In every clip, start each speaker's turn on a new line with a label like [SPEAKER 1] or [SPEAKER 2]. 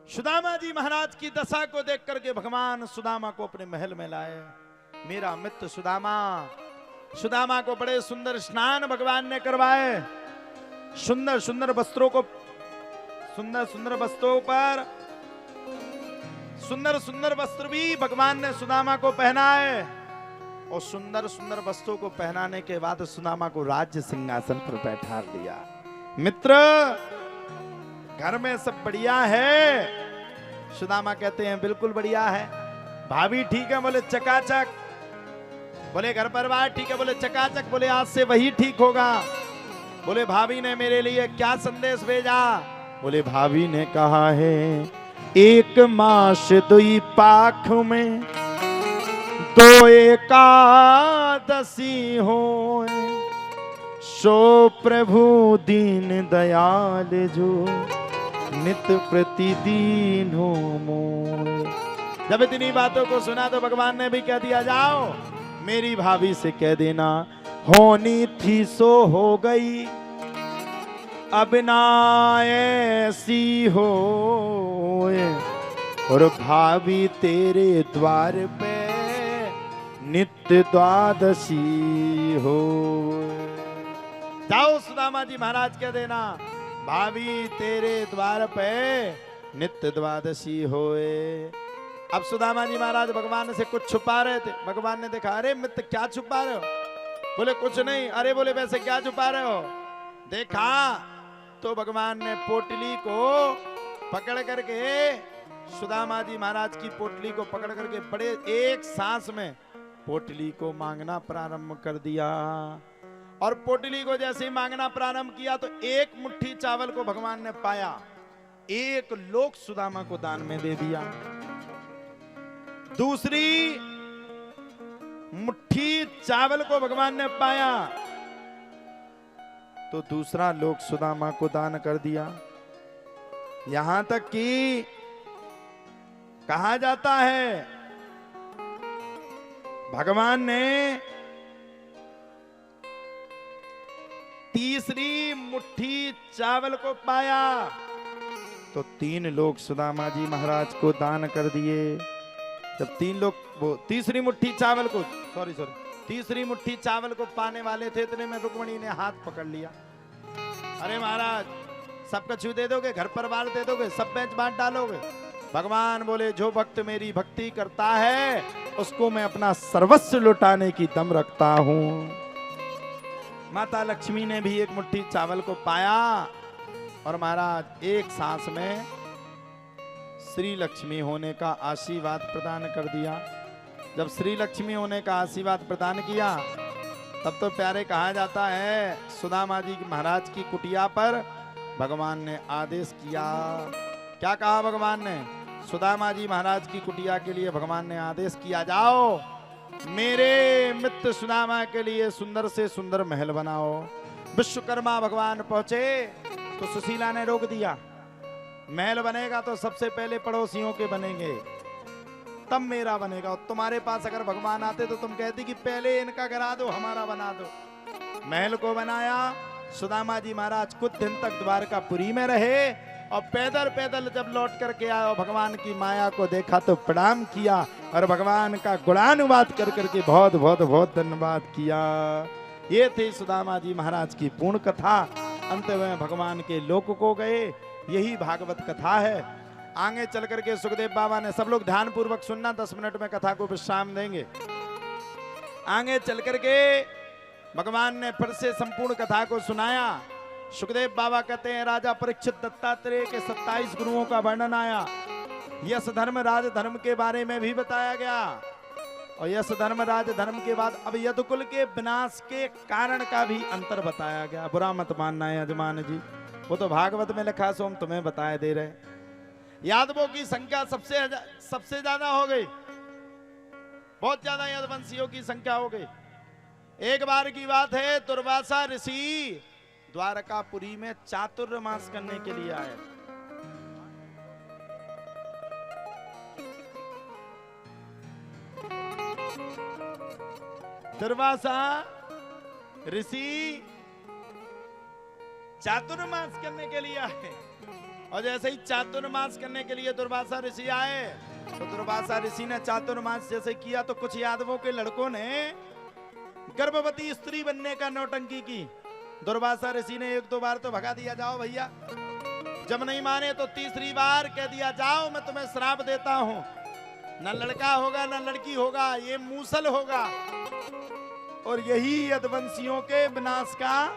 [SPEAKER 1] सुदामा जी महाराज की दशा को देख करके भगवान सुदामा को अपने महल में लाए। मेरा मित्र सुदामा, सुदामा को बड़े सुंदर स्नान भगवान ने करवाए। सुंदर सुंदर वस्त्रों को, सुंदर सुंदर वस्त्रों पर सुंदर सुंदर वस्त्र भी भगवान ने सुदामा को पहनाए। और सुंदर सुंदर वस्त्रों को पहनाने के बाद सुदामा को राज्य सिंहासन पर बैठा दिया। मित्र, घर में सब बढ़िया है? सुदामा कहते हैं बिल्कुल बढ़िया है। भाभी ठीक है? बोले चकाचक। बोले घर परिवार ठीक है? बोले चकाचक। बोले आज से वही ठीक होगा। बोले भाभी ने मेरे लिए क्या संदेश भेजा? बोले भाभी ने कहा है, एक मास दुई पाख में दो एकादशी हो, सो प्रभु दीन दयाल जो नित प्रतिदिन हो मोय। जब इतनी बातों को सुना तो भगवान ने भी कह दिया, जाओ मेरी भाभी से कह देना होनी थी सो हो गई, अब ना ऐसी हो, और भाभी तेरे द्वार पे नित्य द्वादशी हो। जाओ सुदामा जी महाराज कह देना, भाभी तेरे द्वार पे नित्य द्वादशी होए। अब सुदामा जी महाराज भगवान से कुछ छुपा रहे थे। भगवान ने देखा, अरे मित्र क्या छुपा रहे हो? बोले कुछ नहीं। अरे बोले वैसे क्या छुपा रहे हो? देखा तो भगवान ने पोटली को पकड़ करके, सुदामा जी महाराज की पोटली को पकड़ करके बड़े एक सांस में पोटली को मांगना प्रारंभ कर दिया। और पोटली को जैसे ही मांगना प्रारंभ किया तो एक मुट्ठी चावल को भगवान ने पाया, एक लोक सुदामा को दान में दे दिया। दूसरी मुट्ठी चावल को भगवान ने पाया तो दूसरा लोक सुदामा को दान कर दिया। यहां तक कि कहा जाता है भगवान ने तीसरी मुट्ठी चावल को पाया तो 3 लोग सुदामा जी महाराज को दान कर दिए। जब 3 लोग वो तीसरी मुट्ठी चावल को तीसरी मुट्ठी चावल को पाने वाले थे, इतने में रुक्मणी ने हाथ पकड़ लिया। अरे महाराज सबका छू दे दोगे? घर परिवार दे दोगे? सब बेच बांट डालोगे? भगवान बोले, जो भक्त मेरी भक्ति करता है उसको मैं अपना सर्वस्व लुटाने की दम रखता हूं। माता लक्ष्मी ने भी एक मुट्ठी चावल को पाया और महाराज एक सांस में श्री लक्ष्मी होने का आशीर्वाद प्रदान कर दिया। जब श्री लक्ष्मी होने का आशीर्वाद प्रदान किया तब तो प्यारे कहा जाता है, सुदामा जी महाराज की कुटिया पर भगवान ने आदेश किया। क्या कहा भगवान ने? सुदामा जी महाराज की कुटिया के लिए भगवान ने आदेश किया, जाओ मेरे मित्र सुदामा के लिए सुंदर से सुंदर महल बनाओ। विश्वकर्मा भगवान पहुंचे तो सुशीला ने रोक दिया, महल बनेगा तो सबसे पहले पड़ोसियों के बनेंगे, तब मेरा बनेगा। और तुम्हारे पास अगर भगवान आते तो तुम कहती कि पहले इनका करा दो, हमारा बना दो। महल को बनाया। सुदामा जी महाराज कुछ दिन तक द्वारकापुरी में रहे और पैदल पैदल जब लौट करके आए और भगवान की माया को देखा तो प्रणाम किया और भगवान का गुणानुवाद कर करके बहुत बहुत बहुत धन्यवाद किया। ये थी सुदामा जी महाराज की पूर्ण कथा। अंत में भगवान के लोक को गए। यही भागवत कथा है। आगे चल करके सुखदेव बाबा ने, सब लोग ध्यान पूर्वक सुनना, 10 मिनट में कथा को विश्राम देंगे। आगे चल करके भगवान ने फिर से संपूर्ण कथा को सुनाया। सुखदेव बाबा कहते हैं, राजा परीक्षित दत्तात्रेय के 27 गुरुओं का वर्णन आया। यश धर्म राज धर्म के बारे में भी बताया गया और यश धर्म राज धर्म के बाद अब यदुकुल के विनाश के कारण का भी अंतर बताया गया। बुरा मत मानना है यजमान जी, वो तो भागवत में लिखा, सो हम तुम्हें बताए दे रहे। यादवों की संख्या सबसे ज्यादा हो गई, बहुत ज्यादा यदुवंशियों की संख्या हो गई। एक बार की बात है, दुर्वासा ऋषि द्वारकापुरी में चातुर्मास करने के लिए आए। दुर्वासा ऋषि चातुर्मास करने के लिए आए। और जैसे ही चातुर्मास करने के लिए दुर्वासा ऋषि आए, तो दुर्वासा ऋषि ने चातुर्मास जैसे किया तो कुछ यादवों के लड़कों ने गर्भवती स्त्री बनने का नौटंकी की। दुर्वासा ऋषि ने 1-2 बार तो भगा दिया, जाओ भैया। जब नहीं माने तो तीसरी बार कह दिया, जाओ मैं तुम्हें श्राप देता हूं, न लड़का होगा न लड़की होगा, ये मूसल होगा, और यही यदुवंशियों के विनाश का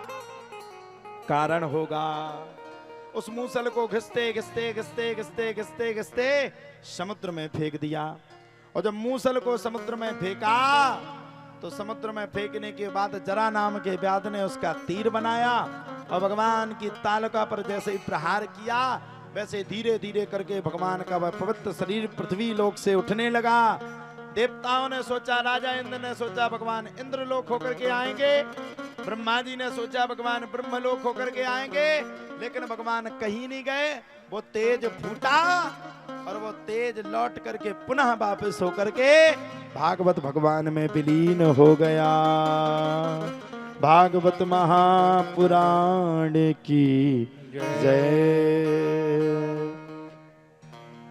[SPEAKER 1] कारण होगा। उस मूसल को घिसते घिसते घिसते घिसते घिसते घिसते समुद्र में फेंक दिया। और जब मूसल को समुद्र में फेंका तो समुद्र में फेंकने के बाद जरा नाम के व्याध ने उसका तीर बनाया और भगवान की तालका पर जैसे ही प्रहार किया, वैसे धीरे धीरे करके भगवान का वह पवित्र शरीर पृथ्वी लोक से उठने लगा। देवताओं ने सोचा, राजा इंद्र ने सोचा भगवान इंद्रलोक होकर के आएंगे, ब्रह्मा जी ने सोचा भगवान ब्रह्मलोक होकर के आएंगे, लेकिन भगवान कहीं नहीं गए। वो तेज फूटा और वो तेज लौट करके पुनः वापस होकर के भागवत भगवान में विलीन हो गया। भागवत महापुराण की जय।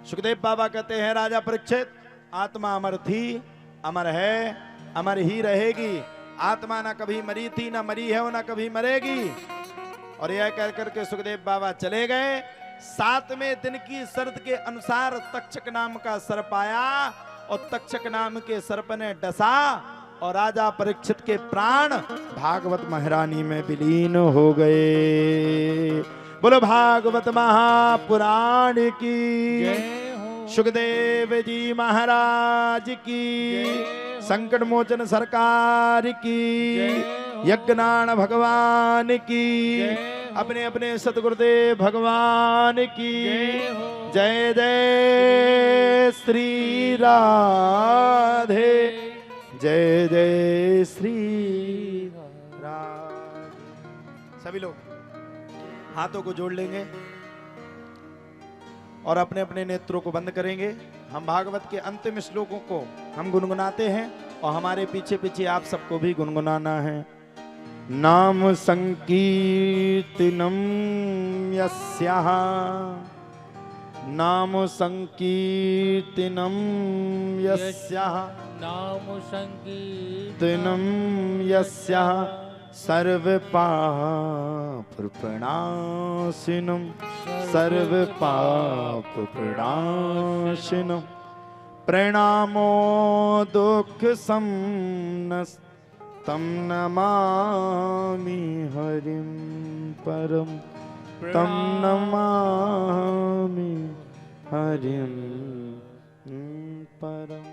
[SPEAKER 1] सुखदेव बाबा कहते हैं, राजा परीक्षित, आत्मा अमर थी, अमर है, अमर ही रहेगी। आत्मा ना कभी मरी थी, ना मरी है, ना कभी मरेगी। और यह कह करके सुखदेव बाबा चले गए। 7वें दिन की शर्त के अनुसार तक्षक नाम का सर्प आया और तक्षक नाम के सर्प ने डसा और राजा परीक्षित के प्राण भागवत महारानी में विलीन हो गए। बोलो भागवत महापुराण की, सुखदेव जी महाराज की, संकट मोचन सरकार की, यज्ञनारायण भगवान की, अपने अपने सतगुरुदेव भगवान की जय। जय श्री राधे, जय जय श्री राधे। सभी लोग हाथों को जोड़ लेंगे और अपने अपने नेत्रों को बंद करेंगे। हम भागवत के अंतिम श्लोकों को हम गुनगुनाते हैं और हमारे पीछे पीछे आप सबको भी गुनगुनाना है। नाम संकीर्तनम यस्याः, नाम संकीर्तनम यस्याः,
[SPEAKER 2] नाम
[SPEAKER 1] संकीर्तनम यस्याः, सर्व पाप प्रणाशिनम, सर्व पाप प्रणाशिनम, प्रणामो दुख समनस तम नमामि हरिं परम, तम नमामि हरिं परम।